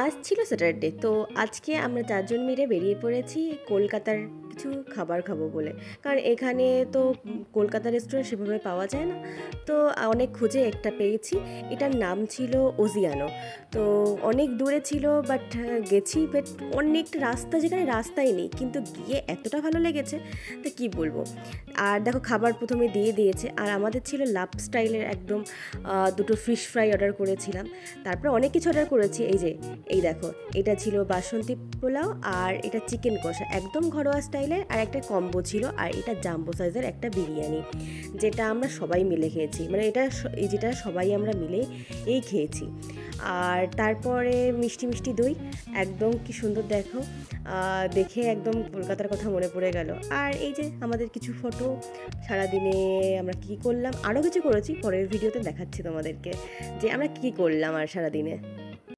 আজ ছিল স্যাটারডে, তো আজকে আমরা ৪ জন মিলে বেরিয়ে পড়েছি কলকাতার কিছু খাবার খাবো বলে। কারণ এখানে তো কলকাতার রেস্টুরেন্ট সেভাবে পাওয়া যায় না। তো অনেক খুঁজে একটা পেয়েছি। এটার নাম ছিল ওজিয়ানো। তো অনেক দূরে ছিল, বাট গেছি, বাট অনেকটা রাস্তা, যেখানে রাস্তাই নেই, কিন্তু গিয়ে এতটা ভালো লেগেছে তা কী বলবো। আর দেখো, খাবার প্রথমে দিয়ে দিয়েছে, আর আমাদের ছিল লাভ স্টাইলের একদম দুটো ফিশ ফ্রাই অর্ডার করেছিলাম। তারপরে অনেক কিছু অর্ডার করেছি। এই দেখো, এটা ছিল বাসন্তী পোলাও, আর এটা চিকেন কষা একদম ঘরোয়া স্টাইলের, আর একটা কম্বো ছিল, আর এটা জাম্বো সাইজের একটা বিরিয়ানি, যেটা আমরা সবাই মিলে খেয়েছি। মানে যেটা সবাই আমরা মিলে খেয়েছি। আর তারপরে মিষ্টি মিষ্টি দই, একদম কি সুন্দর দেখো, দেখে একদম কলকাতার কথা মনে পড়ে গেল। আর এই যে আমাদের কিছু ফটো, সারাদিনে আমরা কী করলাম, আরও কিছু করেছি, পরের ভিডিওতে দেখাচ্ছি তোমাদেরকে যে আমরা কী করলাম আর সারাদিনে।